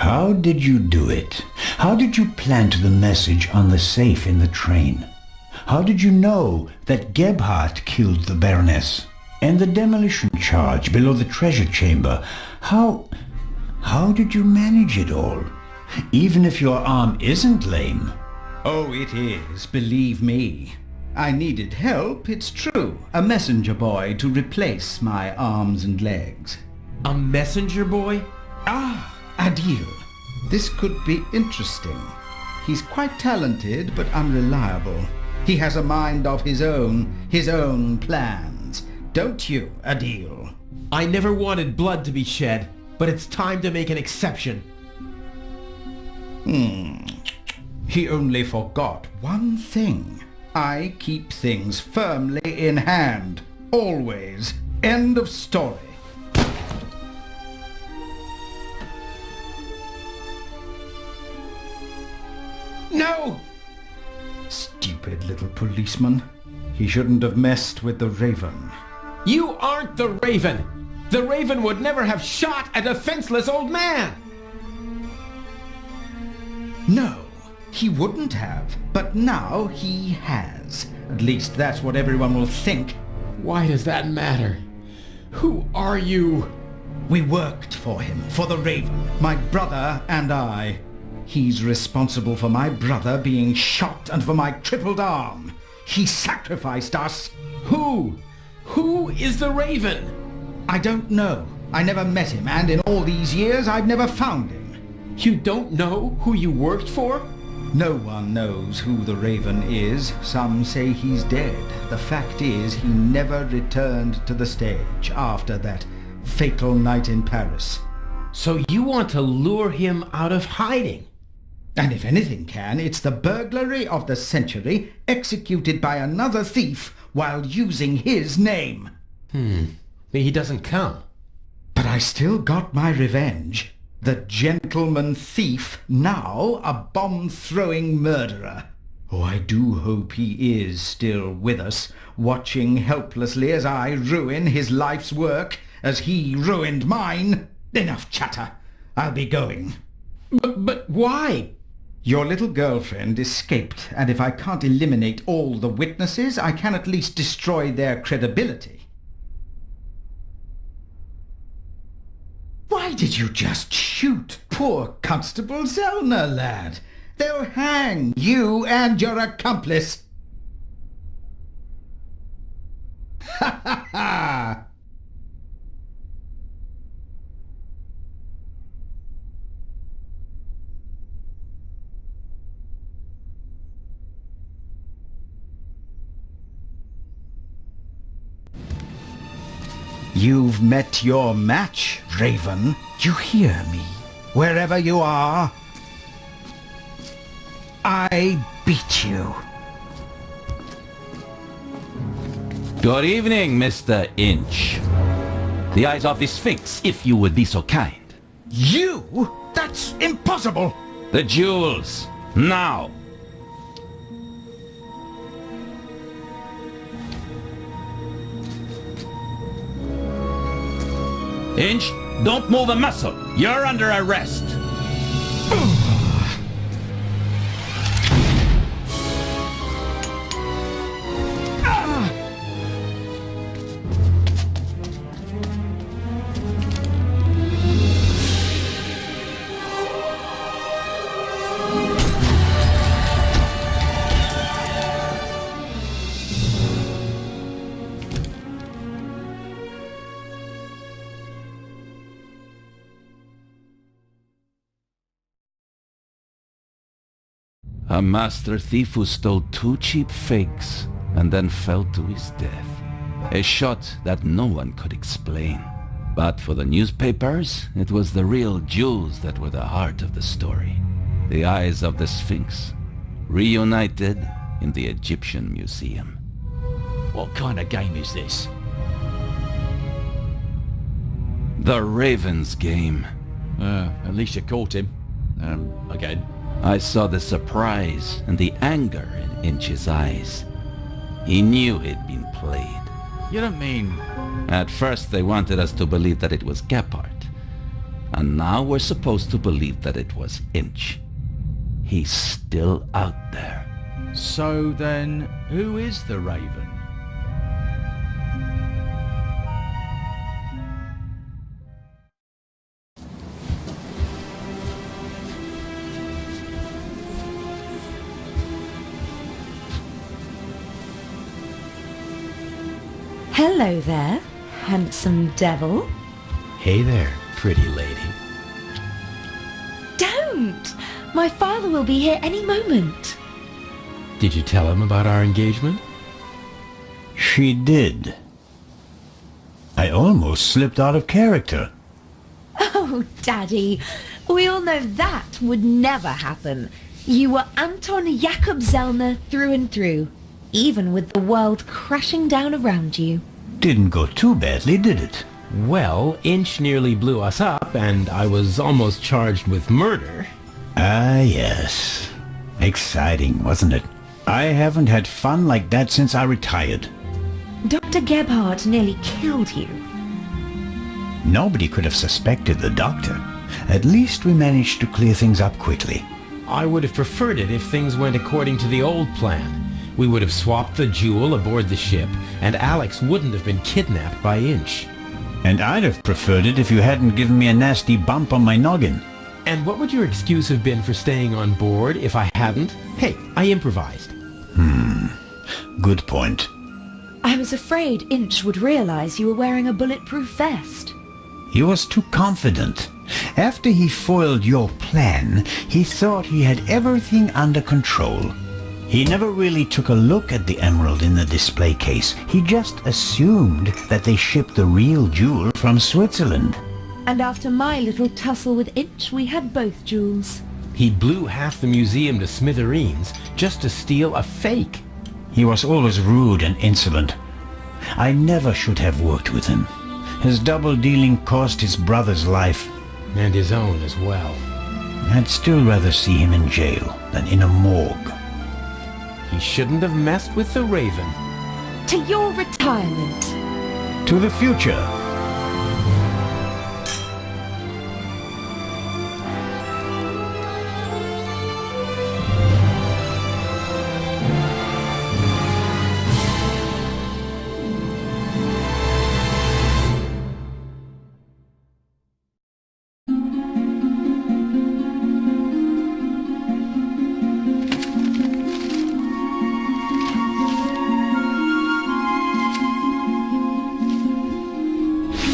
How did you do it? How did you plant the message on the safe in the train? How did you know that Gebhardt killed the Baroness? And the demolition charge below the treasure chamber? How did you manage it all? Even if your arm isn't lame. Oh, it is, believe me. I needed help, it's true. A messenger boy to replace my arms and legs. A messenger boy? Ah, Adil. This could be interesting. He's quite talented, but unreliable. He has a mind of his own plans. Don't you, Adil? I never wanted blood to be shed, but it's time to make an exception. He only forgot one thing. I keep things firmly in hand. Always. End of story. No! Stupid little policeman. He shouldn't have messed with the Raven. You aren't the Raven! The Raven would never have shot a defenseless old man! No, he wouldn't have. But now he has. At least that's what everyone will think. Why does that matter? Who are you? We worked for him, for the Raven, my brother and I. He's responsible for my brother being shot and for my crippled arm. He sacrificed us. Who? Who is the Raven? I don't know. I never met him, and in all these years I've never found him. You don't know who you worked for? No one knows who the Raven is. Some say he's dead. The fact is, he never returned to the stage after that fatal night in Paris. So you want to lure him out of hiding? And if anything can, it's the burglary of the century executed by another thief while using his name. But he doesn't come. But I still got my revenge. The gentleman thief, now a bomb-throwing murderer. Oh, I do hope he is still with us, watching helplessly as I ruin his life's work, as he ruined mine. Enough chatter. I'll be going. But why? Your little girlfriend escaped, and if I can't eliminate all the witnesses, I can at least destroy their credibility. Why did you just shoot poor Constable Zellner, lad? They'll hang you and your accomplice. Ha ha ha! You've met your match, Raven. You hear me? Wherever you are, I beat you. Good evening, Mr. Inch. The eyes of the Sphinx, if you would be so kind. You? That's impossible! The jewels, now! Inch, don't move a muscle. You're under arrest. A master thief who stole 2 cheap figs and then fell to his death. A shot that no one could explain. But for the newspapers, it was the real jewels that were the heart of the story. The eyes of the Sphinx, reunited in the Egyptian Museum. What kind of game is this? The Raven's game. At least you caught him. Again. I saw the surprise and the anger in Inch's eyes. He knew he'd been played. You don't mean... At first they wanted us to believe that it was Gebhardt. And now we're supposed to believe that it was Inch. He's still out there. So then, who is the Raven? Hello there, handsome devil. Hey there, pretty lady. Don't! My father will be here any moment. Did you tell him about our engagement? She did. I almost slipped out of character. Oh, Daddy, we all know that would never happen. You were Anton Jakob Zellner through and through, even with the world crashing down around you. Didn't go too badly, did it? Well, Inch nearly blew us up, and I was almost charged with murder. Ah, yes. Exciting, wasn't it? I haven't had fun like that since I retired. Dr. Gebhardt nearly killed you. Nobody could have suspected the doctor. At least we managed to clear things up quickly. I would have preferred it if things went according to the old plan. We would have swapped the jewel aboard the ship, and Alex wouldn't have been kidnapped by Inch. And I'd have preferred it if you hadn't given me a nasty bump on my noggin. And what would your excuse have been for staying on board if I hadn't? Hey, I improvised. Good point. I was afraid Inch would realize you were wearing a bulletproof vest. He was too confident. After he foiled your plan, he thought he had everything under control. He never really took a look at the emerald in the display case. He just assumed that they shipped the real jewel from Switzerland. And after my little tussle with Inch, we had both jewels. He blew half the museum to smithereens just to steal a fake. He was always rude and insolent. I never should have worked with him. His double-dealing cost his brother's life. And his own as well. I'd still rather see him in jail than in a morgue. He shouldn't have messed with the Raven. To your retirement. To the future.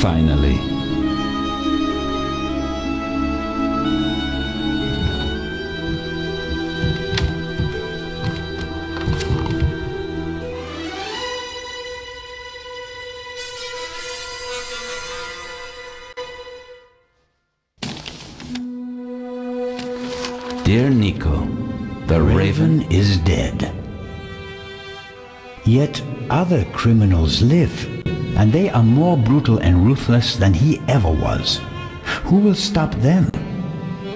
Finally. Dear Nico, the Raven Is dead. Yet other criminals live, and they are more brutal and ruthless than he ever was. Who will stop them?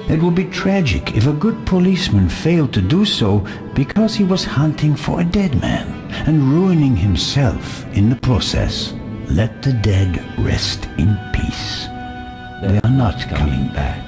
It would be tragic if a good policeman failed to do so because he was hunting for a dead man and ruining himself in the process. Let the dead rest in peace. They are not coming back.